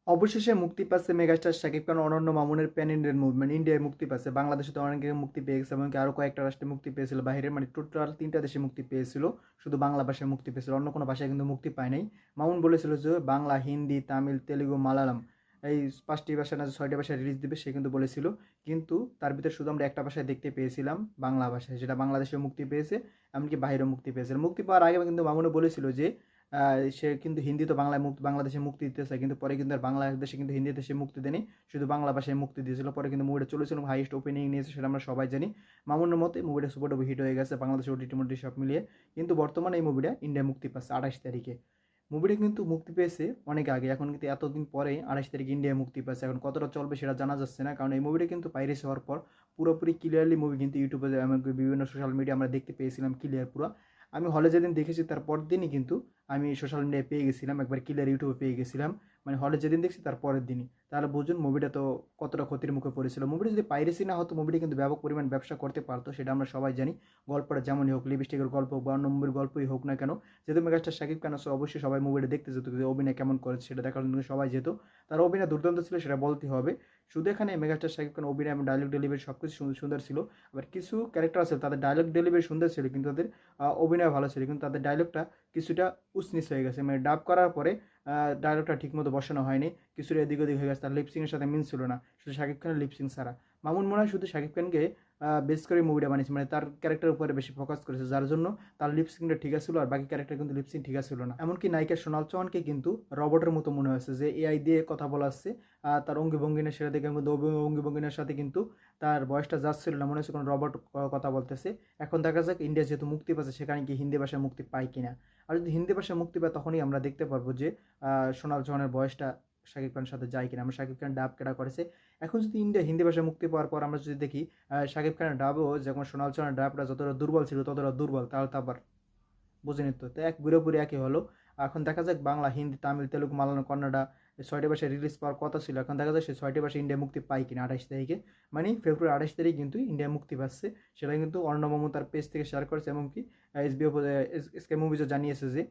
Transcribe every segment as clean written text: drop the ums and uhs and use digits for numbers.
অবশেষে মুক্তি পাচ্ছে মেগাস্টার শাকিব খান অনন্য মামুনের প্যান ইন্ডিয়ান মুভি, মানে ইন্ডিয়ায় মুক্তি পাচ্ছে। বাংলাদেশে তো অনেকে মুক্তি পেয়ে গেছে, এমনকি আরও কয়েকটা রাষ্ট্রে মুক্তি পেয়েছিল বাইরে, মানে টোটাল 3টা দেশে মুক্তি পেয়েছিল। শুধু বাংলা ভাষায় মুক্তি পেয়েছিল, অন্য কোনো ভাষায় কিন্তু মুক্তি পায় নাই। মামুন বলেছিল যে বাংলা, হিন্দি, তামিল, তেলেগু, মালায়ালাম এই 5টি ভাষা না 6টি ভাষায় রিলিজ দিবে, সে কিন্তু বলেছিল। কিন্তু তার ভিতরে শুধু আমরা একটা ভাষায় দেখতে পেয়েছিলাম, বাংলা ভাষায়, যেটা বাংলাদেশে মুক্তি পেয়েছে, এমনকি বাইরেও মুক্তি পেয়েছে। মুক্তি পাওয়ার আগে কিন্তু মামুনও বলেছিল যে সে কিন্তু হিন্দি তো বাংলাদেশে মুক্তি দিতে চায়, কিন্তু পরে কিন্তু আর বাংলাদেশে কিন্তু হিন্দিতে সে মুক্তি দেয়নি, শুধু বাংলা ভাষায় মুক্তি দিয়েছিল। পরে কিন্তু মুভিটা চলেছিল, হাইয়েস্ট ওপেনিং নিয়েছে, সেটা আমরা সবাই জানি। মামুনের মতে মুভিটা সুপার ডুপার হিট হয়ে গেছে বাংলাদেশে ওটিটি মোটিটি সব মিলিয়ে। কিন্তু বর্তমানে এই মুভিটা ইন্ডিয়ায় মুক্তি পাচ্ছে 28 তারিখে। মুভিটা কিন্তু মুক্তি পেয়েছে অনেক আগে, এখন কিন্তু এতদিন পরে 28 তারিখ ইন্ডিয়ায় মুক্তি পাচ্ছে। এখন কতটা চলবে সেটা জানা যাচ্ছে না, কারণ এই মুভিটা কিন্তু পাইরেসি হওয়ার পর পুরোপুরি ক্লিয়ারলি মুভি কিন্তু ইউটিউবে এমনকি বিভিন্ন সোশ্যাল মিডিয়া আমরা দেখতে পেয়েছিলাম ক্লিয়ার পুরো। আমি হলে যেদিন দেখেছি তার পরের দিনই কিন্তু আমি সোশ্যাল মিডিয়ায় পেয়ে গেছিলাম, একবার ক্লিয়ার ইউটিউবে পেয়ে গেছিলাম, মানে হলে যেদিন দেখছি তার পরের দিনই। তাহলে বুঝুন মুভিটা তো কতটা ক্ষতির মুখে পড়েছিল। মুভিটা যদি পাইরেসি না হতো, মুভিটা কিন্তু ব্যাপক পরিমাণ ব্যবসা করতে পারতো, সেটা আমরা সবাই জানি। গল্পটা যেমনই হোক, লিপস্টিকের গল্প বা অন্য মুভির গল্পই হোক না কেন, যেহেতু মেগাস্টার শাকিব খান আছে, অবশ্যই সবাই মুভিটা দেখতে যেত, যে অভিনয় কেমন করেছে সেটা দেখার জন্য সবাই যেত। তার অভিনয় দুর্দান্ত ছিল, সেটা বলতে হবে। শুধু এখানে মেগাস্টার শাকিব খান অভিনয় এবং ডায়লগ ডেলিভারি সব কিছু সুন্দর ছিল। আবার কিছু ক্যারেক্টার আছে তাদের ডায়লগ ডেলিভারি সুন্দর ছিল, কিন্তু তাদের অভিনয় ভালো ছিল, কিন্তু তাদের ডায়লগটা কিছুটা উচনিচ হয়ে গেছে, মানে ডাব করার পরে ডায়লগটা ঠিকমতো বসানো হয়নি, কিছুটা এদিক ওদিক হয়ে গেছে, তার লিপসিংয়ের সাথে মিল ছিল না, শুধু শাকিব খানের লিপসিং ছাড়া। মামুন মনে হয় শুধু শাকিব খানকে বেস করে মুভিটা বানিয়েছে, মানে তার ক্যারেক্টারের উপরে বেশি ফোকাস করেছে, যার জন্য তার লিপসিংটা ঠিক আছে, আর বাকি ক্যারেক্টার কিন্তু লিপসিং ঠিক ছিল না। এমনকি নায়িকা সোনাল চৌহানকে কিন্তু রবটের মতো মনে হয়েছে, যে এআই দিয়ে কথা বলা আসছে। তার অঙ্গি ভঙ্গিনের সেটা দেখে কিন্তু অঙ্গি ভঙ্গিনের সাথে কিন্তু তার বয়সটা যাচ্ছিল না, মনে হচ্ছে কোনো রবট কথা বলতেছে। এখন দেখা যাক ইন্ডিয়া যেহেতু মুক্তি পাচ্ছে, সেখানে কি হিন্দি ভাষায় মুক্তি পায় কিনা। আর যদি হিন্দি ভাষায় মুক্তি পায়, তখনই আমরা দেখতে পারবো যে সোনাল চৌহানের বয়সটা শাকিব খানের সাথে যায় কিনা। আমরা শাকিব খান ডাব কেটা করেছে। এখন যদি ইন্ডিয়া হিন্দি ভাষায় মুক্তি পাওয়ার পর আমরা যদি দেখি শাকিব খানের ডাবও যেমন সোনাল চৌহানের ডাবটা যতটা দুর্বল ছিল ততটা দুর্বল, তাহলে তো আবার বুঝে নিত, তো এক পুরোপুরি একই হলো। এখন দেখা যাক বাংলা, হিন্দি, তামিল, তেলুগু, মালায়ালাম, কন্নড়া এই 6টি ভাষায় রিলিজ পাওয়ার কথা ছিল। এখন দেখা যাক সেই 6টি ভাষায় ইন্ডিয়া মুক্তি পায় কিনা 28 তারিখে, মানে ফেব্রুয়ারি 28 তারিখ কিন্তু ইন্ডিয়া মুক্তি পাচ্ছে। সেটা কিন্তু অর্ণব মামুন তার পেজ থেকে শেয়ার করেছে, এমনকি এসবিও এসকে মুভিজও জানিয়েছে যে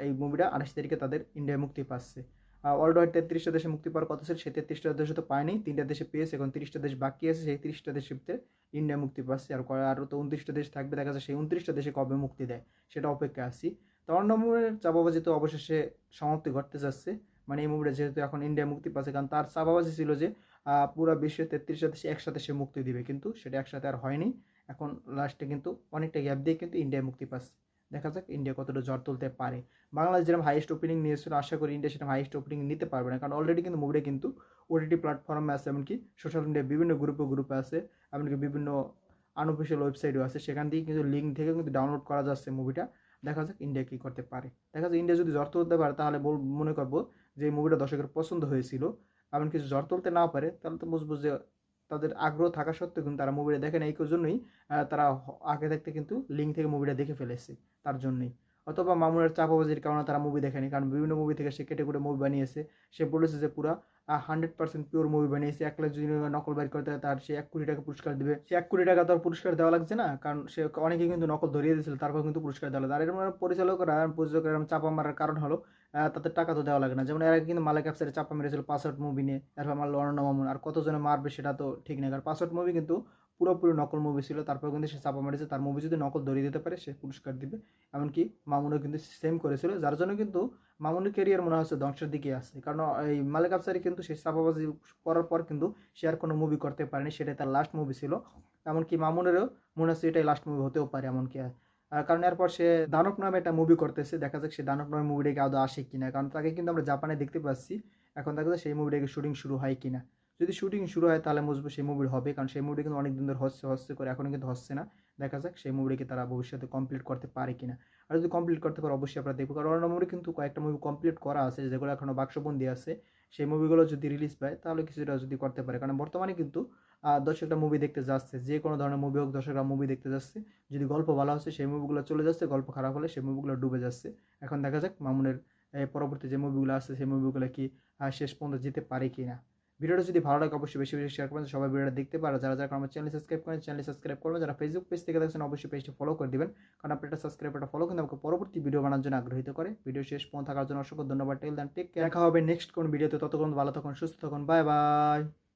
এই মুভিটা 28 তারিখে তাদের ইন্ডিয়া মুক্তি পাচ্ছে। ওয়ার্ল্ড ওয়াইড 33টা দেশে মুক্তি পাওয়ার কথা ছিল, সেই 33টা দেশে তো পায়নি, 3টা দেশে পেয়েছে। এখন 30টা দেশ বাকি আছে, সেই 30টা দেশের ভিতরে ইন্ডিয়া মুক্তি পাচ্ছে। আর আরও তো 29টা দেশ থাকবে, দেখা যাচ্ছে সেই 29টা দেশে কবে মুক্তি দেয় সেটা অপেক্ষা আছি। তো অর্ণবের চাপাবাজি তো অবশেষে সমাপ্তি ঘটতে যাচ্ছে, মানে এই মুভিটা যেহেতু এখন ইন্ডিয়া মুক্তি পাচ্ছে, কারণ তার চাপাবাজি ছিল যে পুরো বিশ্বের 33টা দেশে একসাথে সে মুক্তি দিবে, কিন্তু সেটা একসাথে আর হয়নি। এখন লাস্টে কিন্তু অনেকটা গ্যাপ দিয়ে কিন্তু ইন্ডিয়া মুক্তি পাচ্ছে। দেখা যাক ইন্ডিয়া কতটা জ্বর তুলতে পারে। বাংলাদেশ যেরকম হাইয়েস্ট ওপেনিং নিয়েছিল, আশা করি ইন্ডিয়া সেরকম হাইয়েস্ট ওপেনিং নিতে পারবে না, কারণ অলরেডি কিন্তু মুভিটা কিন্তু ওটিটি প্ল্যাটফর্মে আছে, এমনকি সোশ্যাল মিডিয়ায় বিভিন্ন গ্রুপে আছে, এমনকি বিভিন্ন আনঅফিসিয়াল ওয়েবসাইটও আছে, সেখান থেকে কিন্তু লিঙ্ক থেকে কিন্তু ডাউনলোড করা যাচ্ছে মুভিটা। দেখা যাক ইন্ডিয়া কী করতে পারে। দেখা যাক ইন্ডিয়া যদি জ্বর তুলতে পারে, তাহলে মনে করবো যে এই মুভিটা দর্শকের পছন্দ হয়েছিল। এমন কিছু জ্বর তুলতে না পারে, তাহলে তো বুঝবো যে তাদের আগ্রহ থাকা সত্ত্বেও কিন্তু তারা মুভিটা দেখে না, এই জন্যই তারা আগে থাকতে কিন্তু লিঙ্ক থেকে মুভিটা দেখে ফেলেছে, তার জন্যই। অথবা মামুনের চাপাবাজির কারণে তারা মুভি দেখেনি, কারণ বিভিন্ন মুভি থেকে সে কেটে কুটে মুভি বানিয়েছে। সে বলেছে যে পুরা 100% পিওর মুভি বানিয়েছে, 1 লাখ যদি নকল বাইর করতে হয় তার সে 1 কোটি টাকা পুরস্কার দেবে। সে 1 কোটি টাকা তো আর পুরস্কার দেওয়া লাগছে না, কারণ সে অনেকে কিন্তু নকল ধরিয়ে দিয়েছিল, তারপর কিন্তু পুরস্কার দেওয়া লাগে। আর এরকম পরিচালকরা প্রযোজকরা চাপা মারার কারণ হলো তাদের টাকা তো দেওয়া লাগে না। যেমন এর আগে কিন্তু মালাক আফসারে চাপা মেরেছিল পাসওয়ার্ড মুভি নিয়ে, এরপর মারলো অনন্য মামুন, আর কতজনে মারবে সেটা তো ঠিক নেই, কারণ পাসওয়ার্ড মুভি কিন্তু পুরোপুরি নকল মুভি ছিল, তারপর কিন্তু সে চাপা মেরেছে। তার মুভি যদি নকল ধরিয়ে দিতে পারে, সে পুরস্কার দিবে। এমনকি মামুনও কিন্তু সেম করেছিল, যার জন্য কিন্তু মামুনের ক্যারিয়ার মনে হচ্ছে ধ্বংসের দিকে আসছে, কারণ এই মালিক আফসারি কিন্তু সে চাপাবাজি করার পর কিন্তু সে আর কোনো মুভি করতে পারেনি, সেটাই তার লাস্ট মুভি ছিল। এমনকি মামুনেরও মনে হচ্ছে এটাই লাস্ট মুভি হতেও পারে, এমনকি কারণ এরপর সে দানব নামে একটা মুভি করতেছে, দেখা যাক সে দানব নামে মুভিটাকে আদৌ আসে কিনা, কারণ তাকে কিন্তু আমরা জাপানে দেখতে পাচ্ছি। এখন দেখা যাক সেই মুভিটাকে শুটিং শুরু হয় কিনা। যদি শুটিং শুরু হয় তাহলে বুঝবো সেই মুভির হবে, কারণ সেই মুভিটা কিন্তু অনেক দিন ধরে হচ্ছে করে, এখনও কিন্তু হচ্ছে না। দেখা যাক সেই মুভিটাকে তারা ভবিষ্যতে কমপ্লিট করতে পারে কিনা। আর যদি কমপ্লিট করতে পারে, অবশ্যই আপনারা দেখবো, কারণ অন্য মুভি কিন্তু কয়েকটা মুভি কমপ্লিট করা আছে, যেগুলো এখনও বাক্সবন্দি আছে। সেই মুভিগুলো যদি রিলিজ পায়, তাহলে কিছুটা যদি করতে পারে, কারণ বর্তমানে কিন্তু দর্শকরা মুভি দেখতে যাচ্ছে, যে কোনো ধরনের মুভি হোক দর্শকরা মুভি দেখতে যাচ্ছে। যদি গল্প ভালো হচ্ছে সেই মুভিগুলো চলে যাচ্ছে, গল্প খারাপ হলে সেই মুভিগুলো ডুবে যাচ্ছে। এখন দেখা যাক মামুনের পরবর্তী যে মুভিগুলো আছে সেই মুভিগুলো কি শেষ পর্যন্ত যেতে পারে কি না। ভিডিওটা যদি ভালো লাগে অবশ্যই বেশি বেশি শেয়ার করবেন, সবাই ভিডিওটা দেখতে পারে। যারা যারা আমার চ্যানেল সাবস্ক্রাইব করেন চ্যানেল সাবস্ক্রাইব করবেন, যারা ফেসবুক পেজ থেকে দেখছেন অবশ্যই পেজটি ফলো করে দিবেন, কারণ আপনার একটা সাবস্ক্রাইব একটা ফলো কিন্তু আমাকে পরবর্তী ভিডিও বানানোর জন্য আগ্রহীত করে। ভিডিও শেষ পর্যন্ত থাকার জন্য অসংখ্য ধন্যবাদ। টেল দেন টেক কেয়ার, দেখা হবে নেক্সট কোন ভিডিওতে, ততক্ষণ ভালো থাকুন সুস্থ থাকুন, বাই বাই।